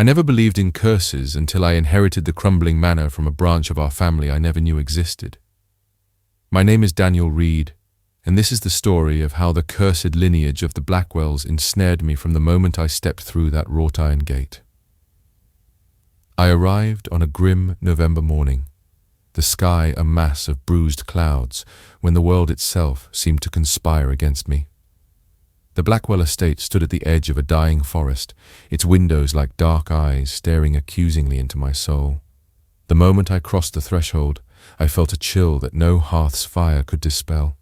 I never believed in curses until I inherited the crumbling manor from a branch of our family I never knew existed. My name is Daniel Reed, and this is the story of how the cursed lineage of the Blackwells ensnared me from the moment I stepped through that wrought iron gate. I arrived on a grim November morning, the sky a mass of bruised clouds, when the world itself seemed to conspire against me. The Blackwell estate stood at the edge of a dying forest, its windows like dark eyes staring accusingly into my soul. The moment I crossed the threshold, I felt a chill that no hearth's fire could dispel.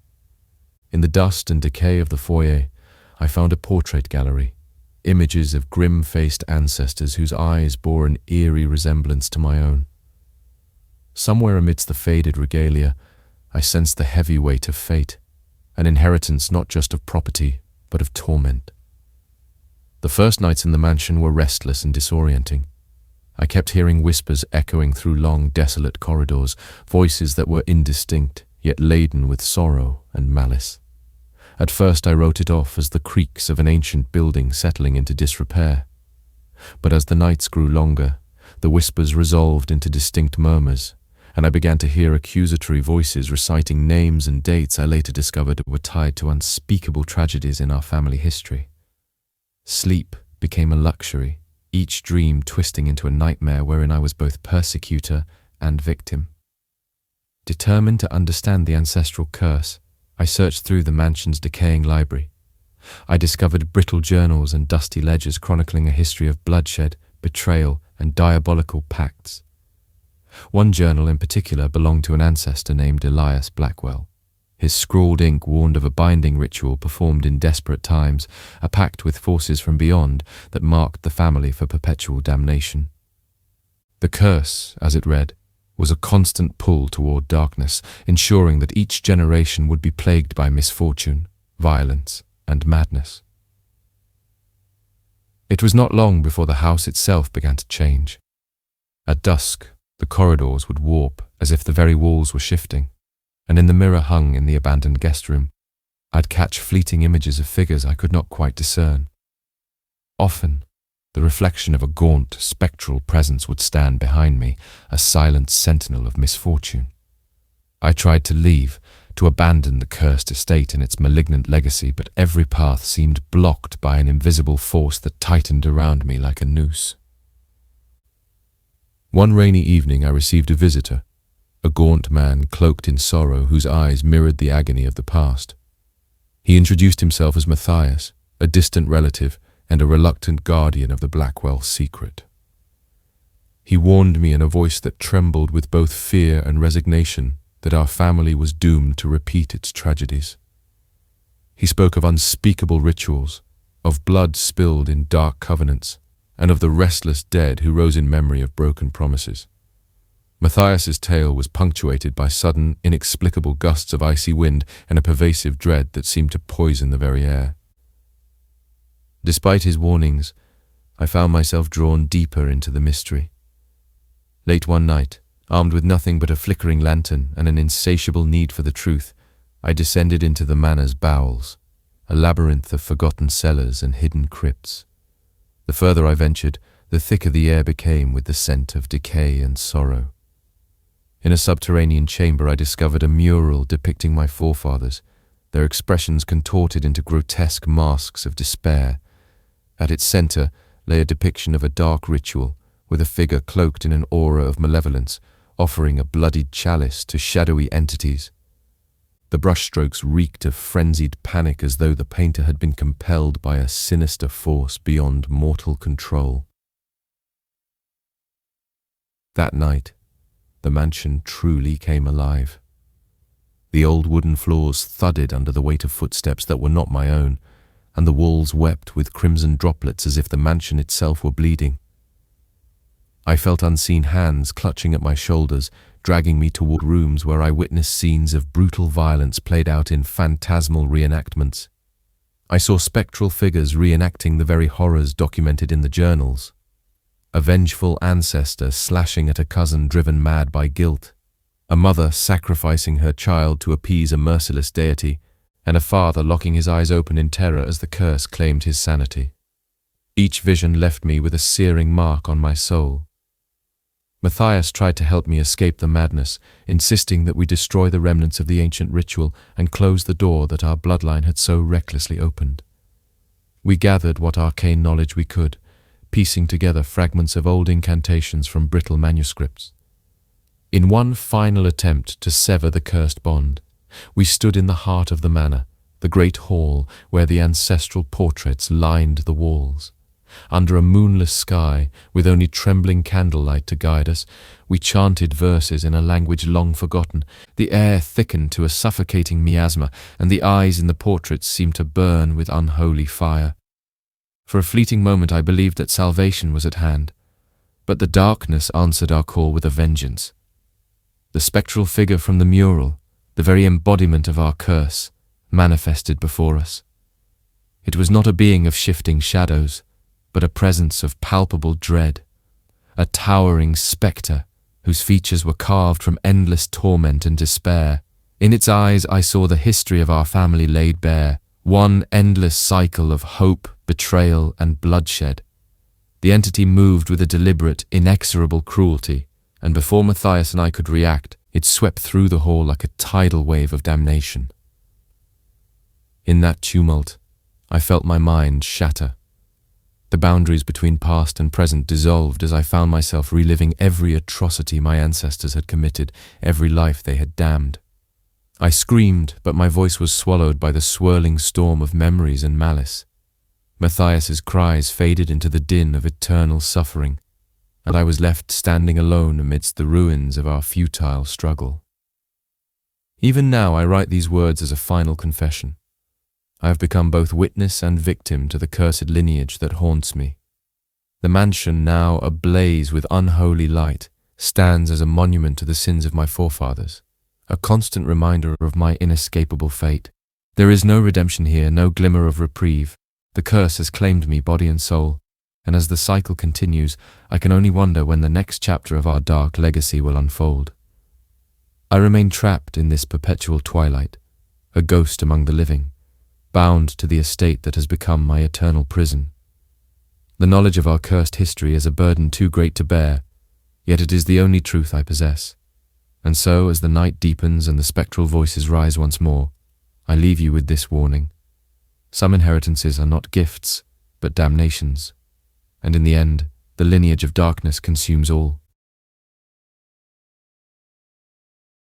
In the dust and decay of the foyer, I found a portrait gallery, images of grim-faced ancestors whose eyes bore an eerie resemblance to my own. Somewhere amidst the faded regalia, I sensed the heavy weight of fate, an inheritance not just of property, but of torment. The first nights in the mansion were restless and disorienting. I kept hearing whispers echoing through long, desolate corridors, voices that were indistinct, yet laden with sorrow and malice. At first I wrote it off as the creaks of an ancient building settling into disrepair. But as the nights grew longer, the whispers resolved into distinct murmurs, and I began to hear accusatory voices reciting names and dates I later discovered were tied to unspeakable tragedies in our family history. Sleep became a luxury, each dream twisting into a nightmare wherein I was both persecutor and victim. Determined to understand the ancestral curse, I searched through the mansion's decaying library. I discovered brittle journals and dusty ledgers chronicling a history of bloodshed, betrayal, and diabolical pacts. One journal in particular belonged to an ancestor named Elias Blackwell. His scrawled ink warned of a binding ritual performed in desperate times, a pact with forces from beyond that marked the family for perpetual damnation. The curse, as it read, was a constant pull toward darkness, ensuring that each generation would be plagued by misfortune, violence, and madness. It was not long before the house itself began to change. At dusk, the corridors would warp as if the very walls were shifting, and in the mirror hung in the abandoned guest room, I'd catch fleeting images of figures I could not quite discern. Often, the reflection of a gaunt, spectral presence would stand behind me, a silent sentinel of misfortune. I tried to leave, to abandon the cursed estate and its malignant legacy, but every path seemed blocked by an invisible force that tightened around me like a noose. One rainy evening I received a visitor, a gaunt man cloaked in sorrow whose eyes mirrored the agony of the past. He introduced himself as Matthias, a distant relative and a reluctant guardian of the Blackwell secret. He warned me in a voice that trembled with both fear and resignation that our family was doomed to repeat its tragedies. He spoke of unspeakable rituals, of blood spilled in dark covenants, and of the restless dead who rose in memory of broken promises. Matthias's tale was punctuated by sudden, inexplicable gusts of icy wind and a pervasive dread that seemed to poison the very air. Despite his warnings, I found myself drawn deeper into the mystery. Late one night, armed with nothing but a flickering lantern and an insatiable need for the truth, I descended into the manor's bowels, a labyrinth of forgotten cellars and hidden crypts. The further I ventured, the thicker the air became with the scent of decay and sorrow. In a subterranean chamber I discovered a mural depicting my forefathers, their expressions contorted into grotesque masks of despair. At its center lay a depiction of a dark ritual, with a figure cloaked in an aura of malevolence, offering a bloodied chalice to shadowy entities. The brushstrokes reeked of frenzied panic as though the painter had been compelled by a sinister force beyond mortal control. That night, the mansion truly came alive. The old wooden floors thudded under the weight of footsteps that were not my own, and the walls wept with crimson droplets as if the mansion itself were bleeding. I felt unseen hands clutching at my shoulders, dragging me toward rooms where I witnessed scenes of brutal violence played out in phantasmal reenactments. I saw spectral figures reenacting the very horrors documented in the journals. A vengeful ancestor slashing at a cousin driven mad by guilt, a mother sacrificing her child to appease a merciless deity, and a father locking his eyes open in terror as the curse claimed his sanity. Each vision left me with a searing mark on my soul. Matthias tried to help me escape the madness, insisting that we destroy the remnants of the ancient ritual and close the door that our bloodline had so recklessly opened. We gathered what arcane knowledge we could, piecing together fragments of old incantations from brittle manuscripts. In one final attempt to sever the cursed bond, we stood in the heart of the manor, the great hall where the ancestral portraits lined the walls. Under a moonless sky, with only trembling candlelight to guide us, we chanted verses in a language long forgotten. The air thickened to a suffocating miasma, and the eyes in the portraits seemed to burn with unholy fire. For a fleeting moment I believed that salvation was at hand, but the darkness answered our call with a vengeance. The spectral figure from the mural, the very embodiment of our curse, manifested before us. It was not a being of shifting shadows, but a presence of palpable dread, a towering spectre whose features were carved from endless torment and despair. In its eyes I saw the history of our family laid bare, one endless cycle of hope, betrayal, and bloodshed. The entity moved with a deliberate, inexorable cruelty, and before Matthias and I could react, it swept through the hall like a tidal wave of damnation. In that tumult, I felt my mind shatter. The boundaries between past and present dissolved as I found myself reliving every atrocity my ancestors had committed, every life they had damned. I screamed, but my voice was swallowed by the swirling storm of memories and malice. Matthias's cries faded into the din of eternal suffering, and I was left standing alone amidst the ruins of our futile struggle. Even now I write these words as a final confession. I have become both witness and victim to the cursed lineage that haunts me. The mansion, now ablaze with unholy light, stands as a monument to the sins of my forefathers, a constant reminder of my inescapable fate. There is no redemption here, no glimmer of reprieve. The curse has claimed me body and soul, and as the cycle continues, I can only wonder when the next chapter of our dark legacy will unfold. I remain trapped in this perpetual twilight, a ghost among the living, bound to the estate that has become my eternal prison. The knowledge of our cursed history is a burden too great to bear, yet it is the only truth I possess. And so, as the night deepens and the spectral voices rise once more, I leave you with this warning. Some inheritances are not gifts, but damnations, and in the end, the lineage of darkness consumes all.